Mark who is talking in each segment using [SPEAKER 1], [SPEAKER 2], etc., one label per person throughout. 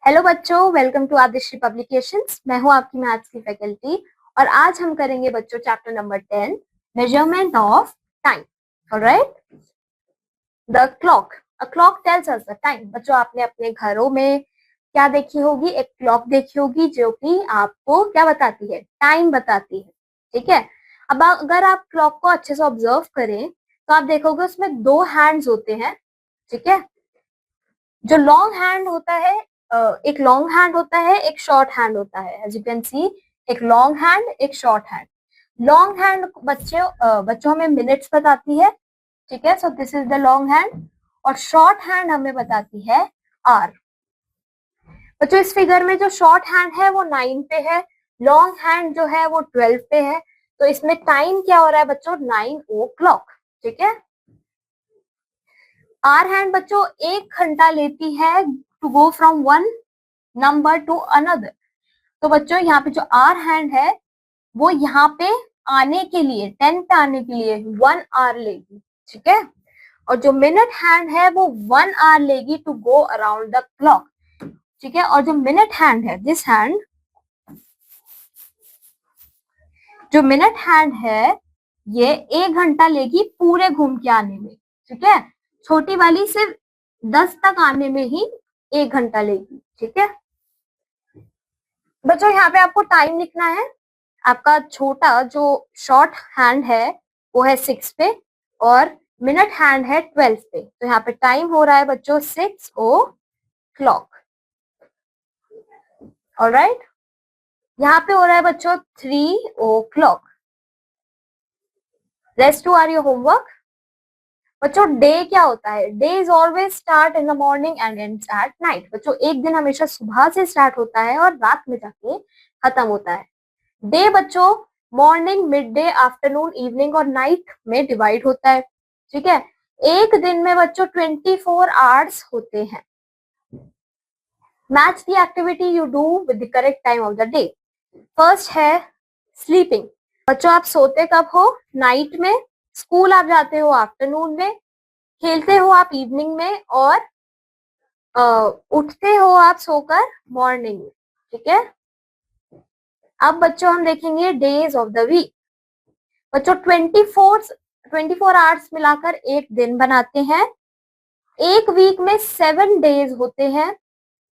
[SPEAKER 1] Hello बच्चों, welcome to Adishree publications. मैं हूं आपकी मैथ्स की फैकल्टी और आज हम करेंगे बच्चों chapter number 10, measurement of time. Alright, the clock. A clock tells us the time. बच्चों, आपने अपने घरों में क्या देखी होगी? एक क्लॉक देखी होगी जो कि आपको क्या बताती है? टाइम बताती है। ठीक है। अब अगर आप क्लॉक को अच्छे से ऑब्जर्व करें तो आप देखोगे उसमें दो हैंड्स होते हैं। ठीक है। जो लॉन्ग हैंड होता है, एक लॉन्ग हैंड होता है, एक शॉर्ट हैंड होता है। एज यू कैन सी, एक लॉन्ग हैंड, एक शॉर्ट हैंड। लॉन्ग हैंड बच्चों हमें मिनट्स बताती है। ठीक है, so this is the long hand. और शॉर्ट हैंड हमें बताती है आर। बच्चों, इस फिगर में जो शॉर्ट हैंड है वो 9 पे है, लॉन्ग हैंड जो है वो 12 पे है। तो इसमें टाइम क्या हो रहा है बच्चों? 9 ओ क्लॉक। ठीक है। आर हैंड बच्चों 1 घंटा लेती है to go from one number to another. तो बच्चों यहाँ पे जो आर हैंड है वो यहाँ पे आने के लिए, 10 पे आने के लिए 1 आवर लेगी। ठीक है। और जो मिनट हैंड है वो 1 आवर लेगी to go around the clock. ठीक है। और जो मिनट हैंड है, दिस हैंड, जो मिनट हैंड है ये 1 घंटा लेगी पूरे घूम के आने में। ठीक है। छोटी वाली सिर्फ 10 तक आने में ही 1 घंटा लेगी। ठीक है। बच्चों, यहाँ पे आपको टाइम लिखना है। आपका छोटा जो शॉर्ट हैंड है वो है 6 पे और मिनट हैंड है 12 पे। तो यहाँ पे टाइम हो रहा है बच्चों 6 ओ क्लॉक। ऑलराइट, यहाँ पे हो रहा है बच्चों 3 o'clock. Rest to are your homework. बच्चों, डे क्या होता है? Day is always start in the morning and ends at night. बच्चों, एक दिन हमेशा सुबह से स्टार्ट होता है और रात में जाके खत्म होता है। डे बच्चों morning, mid day, afternoon, evening और नाइट में डिवाइड होता है। ठीक है। एक दिन में बच्चों 24 आवर्स होते हैं। Match the activity you do with the correct time of the day. First है स्लीपिंग। बच्चों, आप सोते कब हो? नाइट में। स्कूल आप जाते हो आफ्टरनून में। खेलते हो आप इवनिंग में और उठते हो आप सोकर मॉर्निंग में। ठीक है। अब बच्चों हम देखेंगे डेज ऑफ द वीक। बच्चों 24 आवर्स मिलाकर एक दिन बनाते हैं। एक वीक में 7 डेज होते हैं।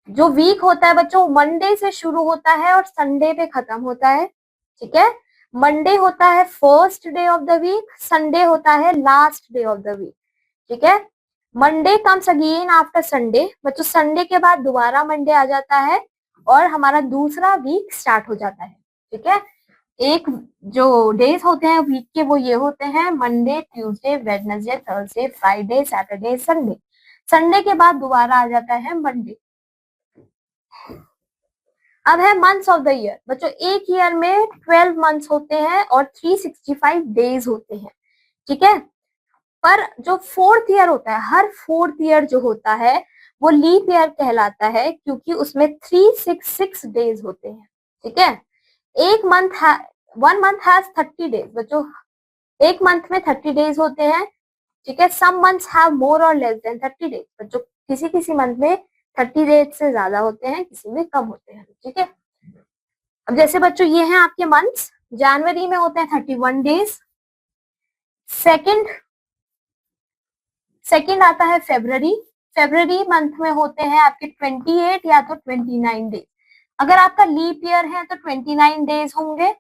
[SPEAKER 1] जो वीक होता है बच्चों मंडे से शुरू होता है और संडे पे खत्म होता है। ठीक है। मंडे होता है first day of the week, Sunday होता है last day of the week. ठीक है। Monday comes again after Sunday. बच्चों, संडे के बाद दोबारा मंडे आ जाता है और हमारा दूसरा वीक स्टार्ट हो जाता है। ठीक है। एक जो डेज होते हैं वीक के वो ये होते हैं Monday, Tuesday, Wednesday, Thursday, Friday, Saturday, Sunday. Sunday के बाद दोबारा आ जाता है मंडे। अब है मंथ्स ऑफ द ईयर। बच्चों, एक ईयर में 12 मंथ्स होते हैं और 365 डेज होते हैं। ठीक है। पर जो फोर्थ ईयर होता है, हर फोर्थ ईयर जो होता है वो लीप ईयर कहलाता है क्योंकि उसमें 366 डेज होते हैं। ठीक है। एक मंथ है, 1 मंथ हैज 30 डेज। बच्चों, एक मंथ में 30 डेज होते हैं। ठीक है। सम मंथ्स हैव मोर और लेस देन 30 डेज। बच्चों, किसी किसी मंथ में 30 डेज से ज्यादा होते हैं, किसी में कम होते हैं। ठीक है। अब जैसे बच्चों ये हैं आपके मंथ्स। जनवरी में होते हैं 31 डेज। सेकंड सेकंड आता है फेब्रवरी। फेब्रवरी मंथ में होते हैं आपके 28 या तो 29 डेज। अगर आपका लीप ईयर है तो 29 डेज होंगे।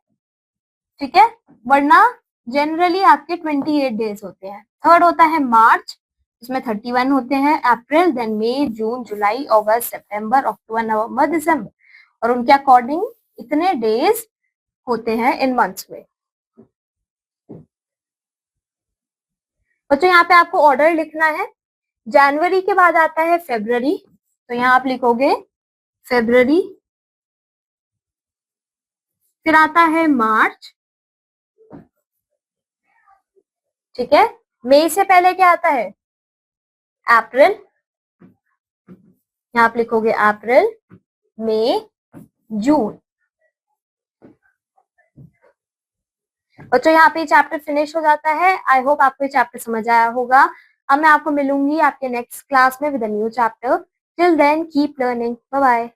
[SPEAKER 1] ठीक है। वरना जनरली आपके 28 डेज होते हैं। थर्ड होता है मार्च, इसमें 31 होते हैं। अप्रैल, देन मई, जून, जुलाई, अगस्त, सितंबर, अक्टूबर, नवंबर, दिसंबर, और उनके अकॉर्डिंग इतने डेज होते हैं इन मंथ्स में। बच्चों, यहाँ पे आपको ऑर्डर लिखना है। जनवरी के बाद आता है फेब्रवरी, तो यहाँ आप लिखोगे फेब्रवरी। फिर आता है मार्च। ठीक है। मई से पहले क्या आता है? अप्रैल। यहाँ आप लिखोगे अप्रैल, मई, जून। बच्चों, यहाँ पे चैप्टर फिनिश हो जाता है। आई होप आपको ये चैप्टर समझ आया होगा। अब मैं आपको मिलूंगी आपके नेक्स्ट क्लास में with a new chapter. Till then keep learning. Bye bye.